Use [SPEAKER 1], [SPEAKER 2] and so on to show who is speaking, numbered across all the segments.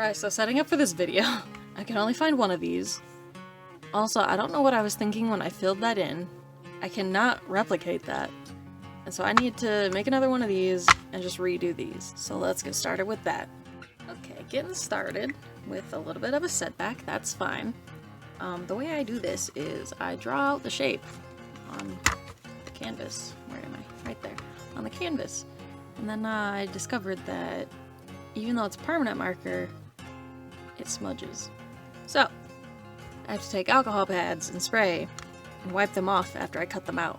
[SPEAKER 1] Alright, so setting up for this video, I can only find one of these. Also, I don't know what I was thinking when I filled that in. I cannot replicate that. And so I need to make another one of these and just redo these. So let's get started with that. Okay, getting started with a little bit of a setback, that's fine. The way I do this is I draw out the shape on the canvas. Where am I? Right there. On the canvas. And then I discovered that even though it's a permanent marker, it smudges. So, I have to take alcohol pads and spray and wipe them off after I cut them out.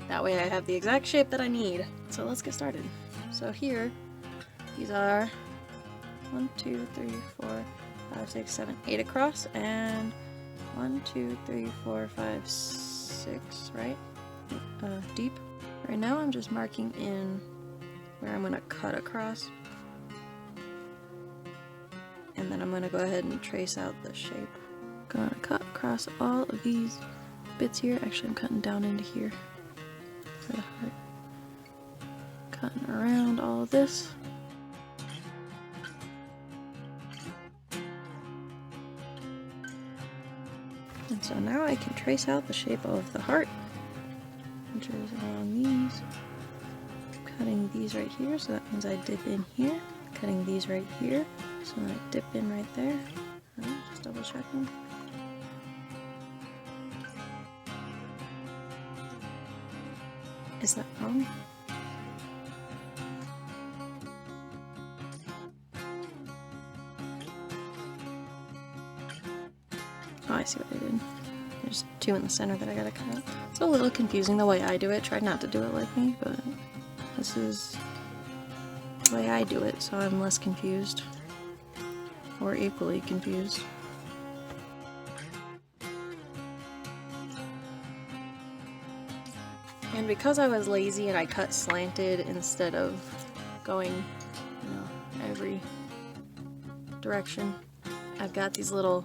[SPEAKER 1] That way I have the exact shape that I need. So let's get started. So here, these are 1, 2, 3, 4, 5, 6, 7, 8 across, and 1, 2, 3, 4, 5, 6, right? Deep. Right now I'm just marking in where I'm going to cut across. And then I'm going to go ahead and trace out the shape. Going to cut across all of these bits here. Actually, I'm cutting down into here for the heart. Cutting around all of this. And so now I can trace out the shape of the heart, which is along these. Cutting these right here, so that means I dip in here. Cutting these right here, so I dip in right there. Alright, just double checking. Is that wrong? Oh, I see what I did. There's 2 in the center that I gotta cut. It's a little confusing the way I do it. Try not to do it like me, but this is the way I do it, so I'm less confused. Or equally confused. And because I was lazy and I cut slanted instead of going, every direction, I've got these little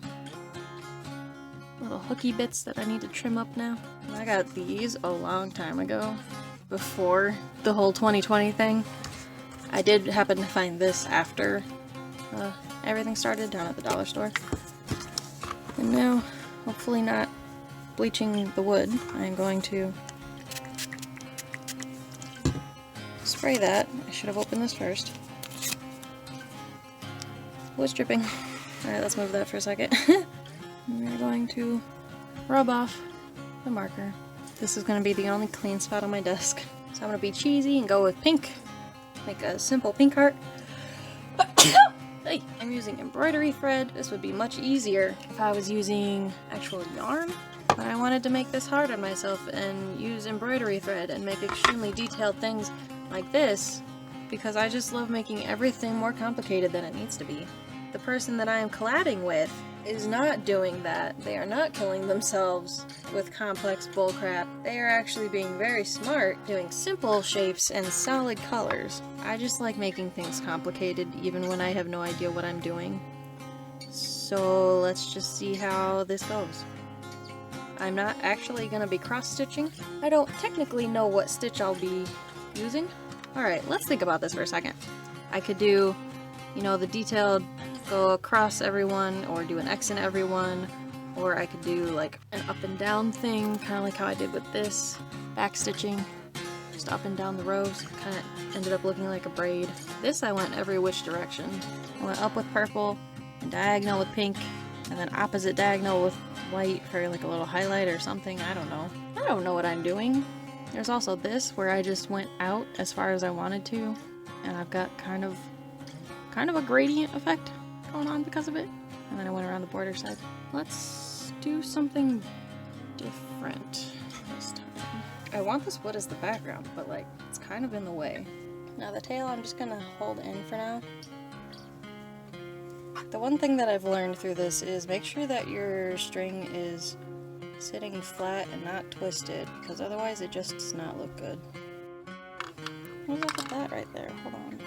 [SPEAKER 1] hooky bits that I need to trim up now. And I got these a long time ago, before the whole 2020 thing. I did happen to find this after everything started down at the dollar store. And now, hopefully not bleaching the wood, I'm going to spray that. I should have opened this first. Wood's dripping. Alright, let's move that for a second. We're going to rub off the marker. This is going to be the only clean spot on my desk. So I'm going to be cheesy and go with pink. Make a simple pink heart. Hey, I'm using embroidery thread. This would be much easier if I was using actual yarn. But I wanted to make this hard on myself and use embroidery thread and make extremely detailed things like this because I just love making everything more complicated than it needs to be. The person that I am collabing with is not doing that. They are not killing themselves with complex bullcrap. They are actually being very smart, doing simple shapes and solid colors. I just like making things complicated even when I have no idea what I'm doing. So let's just see how this goes. I'm not actually going to be cross-stitching. I don't technically know what stitch I'll be using. Alright, let's think about this for a second. I could do, the detailed go across everyone, or do an X in everyone, or I could do like an up and down thing, kind of like how I did with this, back stitching, just up and down the rows, kind of ended up looking like a braid. This I went every which direction. I went up with purple, and diagonal with pink, and then opposite diagonal with white for like a little highlight or something, I don't know. I don't know what I'm doing. There's also this, where I just went out as far as I wanted to, and I've got kind of a gradient effect going on because of it. And then I went around the border side. Let's do something different this time. I want this wood as the background, but like, it's kind of in the way. Now the tail I'm just gonna hold in for now. The one thing that I've learned through this is make sure that your string is sitting flat and not twisted, because otherwise it just does not look good. What's up with that right there? Hold on.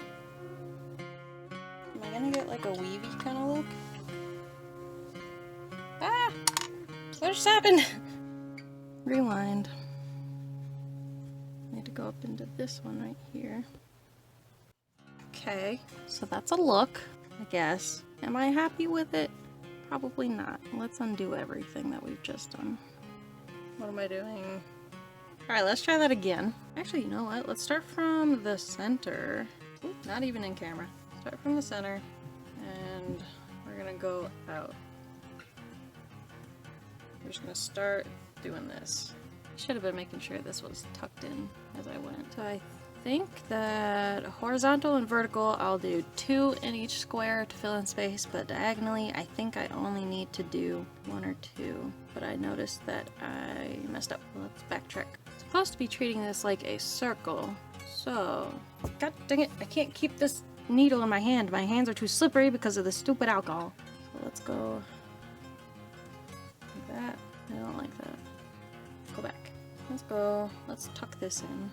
[SPEAKER 1] Am I gonna get like a weavy kind of look? Ah! What just happened? Rewind. I need to go up into this one right here. Okay, so that's a look, I guess. Am I happy with it? Probably not. Let's undo everything that we've just done. What am I doing? Alright, let's try that again. Actually, you know what? Let's start from the center. Ooh, not even in camera. Start from the center, and we're gonna go out. We're just gonna start doing this. Should have been making sure this was tucked in as I went. So I think that horizontal and vertical, I'll do 2 in each square to fill in space, but diagonally, I think I only need to do 1 or 2. But I noticed that I messed up. Let's backtrack. I'm supposed to be treating this like a circle, so... God dang it, I can't keep this needle in my hand. My hands are too slippery because of the stupid alcohol. So let's go like that. I don't like that. Go back. Let's go. Let's tuck this in.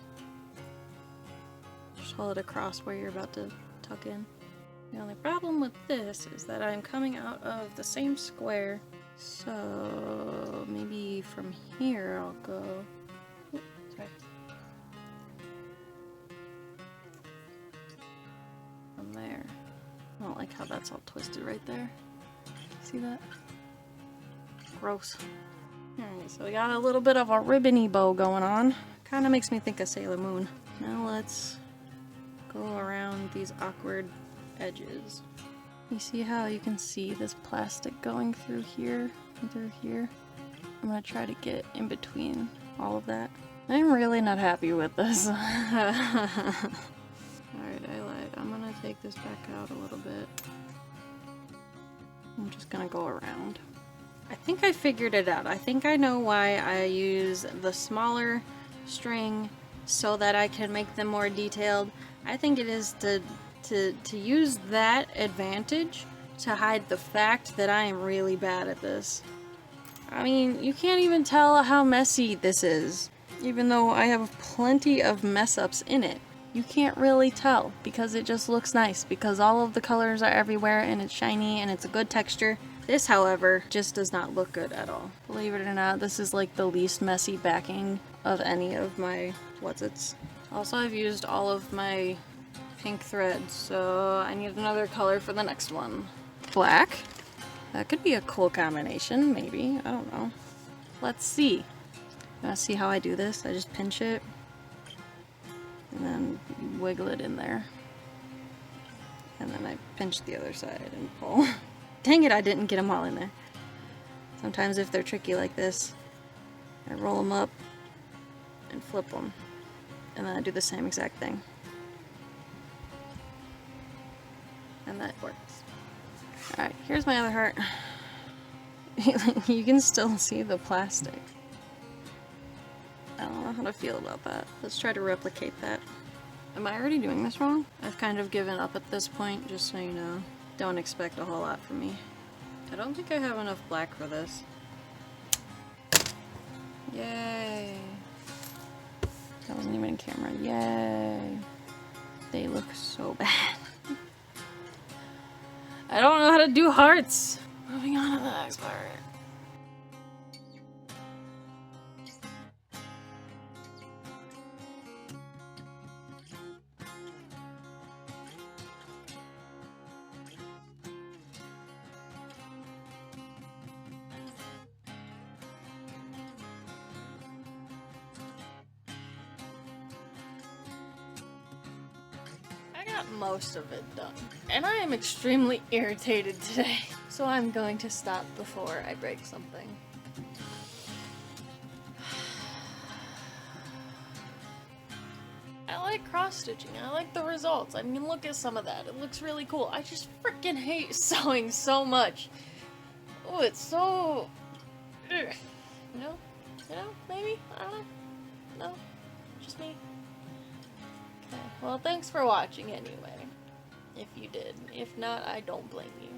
[SPEAKER 1] Just hold it across where you're about to tuck in. The only problem with this is that I'm coming out of the same square, so maybe from here I'll go. Oops, sorry. From there. I don't like how that's all twisted right there. See that? Gross. Alright, so we got a little bit of a ribbony bow going on. Kind of makes me think of Sailor Moon. Now let's go around these awkward edges. You see how you can see this plastic going through here and through here? I'm gonna try to get in between all of that. I'm really not happy with this. Alright, I lied. I'm gonna take this back out a little bit. I'm just gonna go around. I think I figured it out. I think I know why I use the smaller string so that I can make them more detailed. I think it is to use that advantage to hide the fact that I am really bad at this. I mean, you can't even tell how messy this is, even though I have plenty of mess ups in it. You can't really tell because it just looks nice, because all of the colors are everywhere and it's shiny and it's a good texture. This, however, just does not look good at all. Believe it or not, this is like the least messy backing of any of my what's-its. Also, I've used all of my pink thread, so I need another color for the next one. Black? That could be a cool combination, maybe. I don't know. Let's see. Wanna see how I do this? I just pinch it and then wiggle it in there. And then I pinch the other side and pull. Dang it, I didn't get them all in there. Sometimes if they're tricky like this, I roll them up and flip them. And then I do the same exact thing. And that works. Alright, here's my other heart. You can still see the plastic. I don't know how to feel about that. Let's try to replicate that. Am I already doing this wrong? I've kind of given up at this point, just so you know. Don't expect a whole lot from me. I don't think I have enough black for this. Yay! That wasn't even in camera. Yay! They look so bad. I don't know how to do hearts! Moving on to the next part. Most of it done. And I am extremely irritated today, so I'm going to stop before I break something. I like cross-stitching. I like the results. I mean, look at some of that. It looks really cool. I just freaking hate sewing so much. Oh, it's so... Ugh. You know? Maybe? I don't know. No? Just me? Okay. Well, thanks for watching anyway. If you did. If not, I don't blame you.